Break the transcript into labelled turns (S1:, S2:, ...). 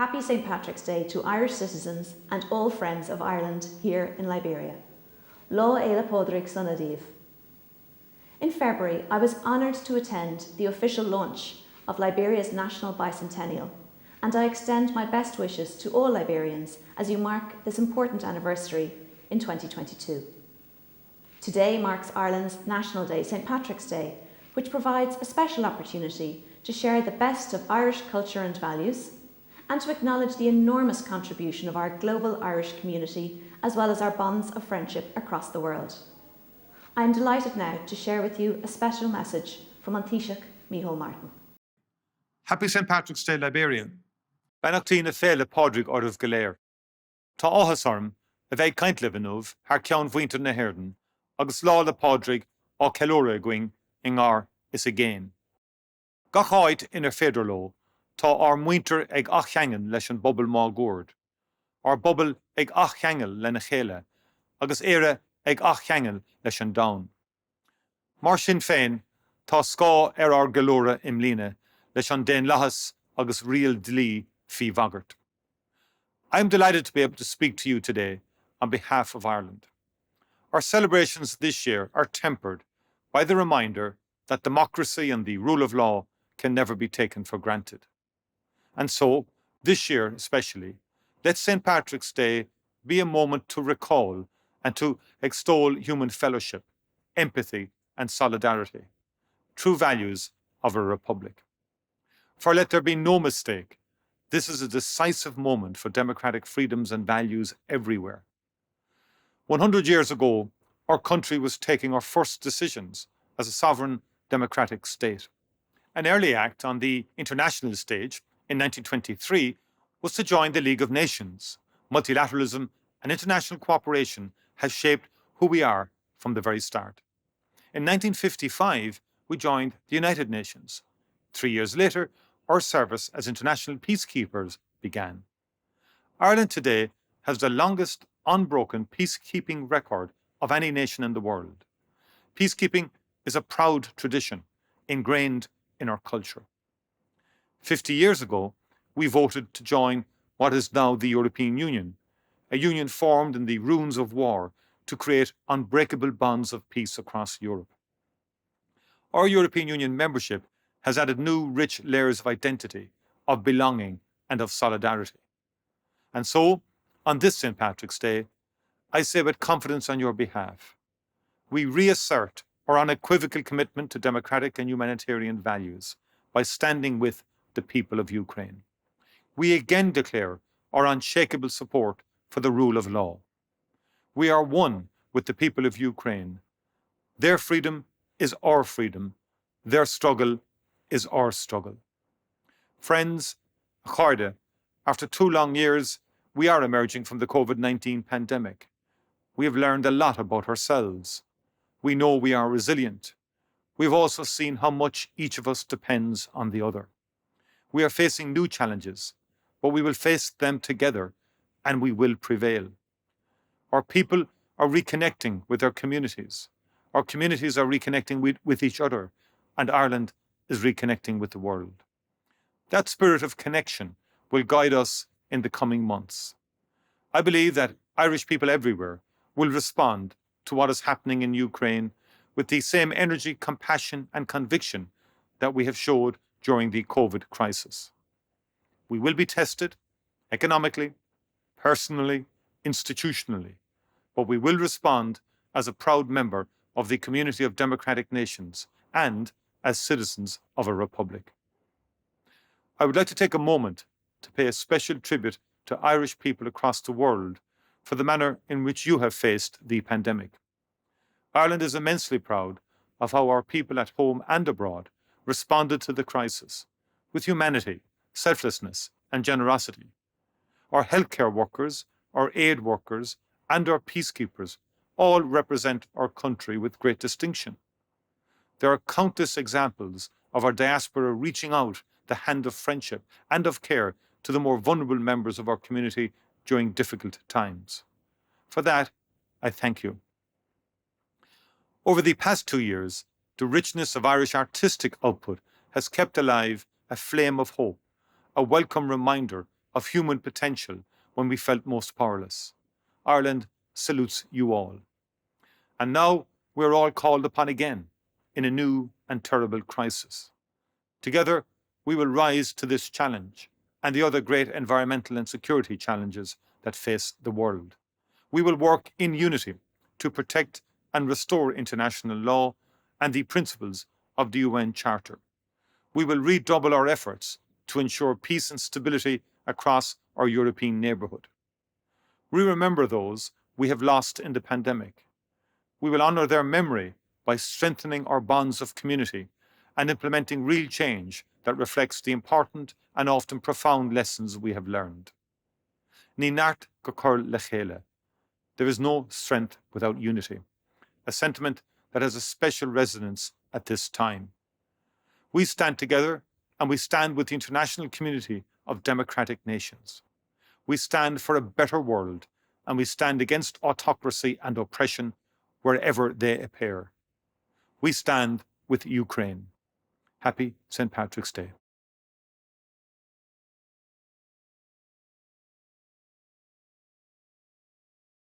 S1: Happy St. Patrick's Day to Irish citizens and all friends of Ireland here in Liberia. Lo Éile Podrick Sanadív. In February, I was honoured to attend the official launch of Liberia's National Bicentennial, and I extend my best wishes to all Liberians as you mark this important anniversary in 2022. Today marks Ireland's National Day, St. Patrick's Day, which provides a special opportunity to share the best of Irish culture and values, and to acknowledge the enormous contribution of our global Irish community, as well as our bonds of friendship across the world. I am delighted now to share with you a special message from Céad Míle.
S2: Happy St. Patrick's Day, Liberia. Benachtína fáilte Pádraig ormh go léir. Tá áthas orm a bheith caintle bhanúh thar ceann bhuintir na hÉirden, agus lá le Pádraig á ceiliúradh going in ngár is a géin. Gach áit inar féidir ló, tá ár muintir ag ach cheangan leis an bobal má gúrd. Ár bobal ag ach cheangal le na chéile, agus éire ag ach cheangal leis an dain. Mar sin féin, tá scá ár geiliúradh im líne leis an déan leathas agus rial dlí fí bhagart. I am delighted to be able to speak to you today on behalf of Ireland. Our celebrations this year are tempered by the reminder that democracy and the rule of law can never be taken for granted. And so, this year especially, let St. Patrick's Day be a moment to recall and to extol human fellowship, empathy and solidarity, true values of a republic. For let there be no mistake, this is a decisive moment for democratic freedoms and values everywhere. 100 years ago, our country was taking our first decisions as a sovereign democratic state. An early act on the international stage in 1923 was to join the League of Nations. Multilateralism and international cooperation has shaped who we are from the very start. In 1955, we joined the United Nations. 3 years later, our service as international peacekeepers began. Ireland today has the longest unbroken peacekeeping record of any nation in the world. Peacekeeping is a proud tradition ingrained in our culture. 50 years ago, we voted to join what is now the European Union, a union formed in the ruins of war to create unbreakable bonds of peace across Europe. Our European Union membership has added new rich layers of identity, of belonging, and of solidarity. And so, on this St. Patrick's Day, I say with confidence on your behalf, we reassert our unequivocal commitment to democratic and humanitarian values by standing with the people of Ukraine. We again declare our unshakable support for the rule of law. We are one with the people of Ukraine. Their freedom is our freedom. Their struggle is our struggle. Friends, Cháirde, after 2 long years, we are emerging from the COVID-19 pandemic. We have learned a lot about ourselves. We know we are resilient. We've also seen how much each of us depends on the other. We are facing new challenges, but we will face them together and we will prevail. Our people are reconnecting with their communities. Our communities are reconnecting with each other, and Ireland is reconnecting with the world. That spirit of connection will guide us in the coming months. I believe that Irish people everywhere will respond to what is happening in Ukraine with the same energy, compassion and conviction that we have showed during the COVID crisis. We will be tested economically, personally, institutionally, but we will respond as a proud member of the community of democratic nations and as citizens of a republic. I would like to take a moment to pay a special tribute to Irish people across the world for the manner in which you have faced the pandemic. Ireland is immensely proud of how our people at home and abroad responded to the crisis with humanity, selflessness, and generosity. Our healthcare workers, our aid workers, and our peacekeepers all represent our country with great distinction. There are countless examples of our diaspora reaching out the hand of friendship and of care to the more vulnerable members of our community during difficult times. For that, I thank you. Over the past 2 years, the richness of Irish artistic output has kept alive a flame of hope, a welcome reminder of human potential when we felt most powerless. Ireland salutes you all. And now we're all called upon again in a new and terrible crisis. Together, we will rise to this challenge and the other great environmental and security challenges that face the world. We will work in unity to protect and restore international law and the principles of the UN Charter. We will redouble our efforts to ensure peace and stability across our European neighbourhood. We remember those we have lost in the pandemic. We will honour their memory by strengthening our bonds of community and implementing real change that reflects the important and often profound lessons we have learned. Ní neart go cur le chéile. There is no strength without unity, a sentiment that has a special resonance at this time. We stand together and we stand with the international community of democratic nations. We stand for a better world and we stand against autocracy and oppression wherever they appear. We stand with Ukraine. Happy St. Patrick's Day.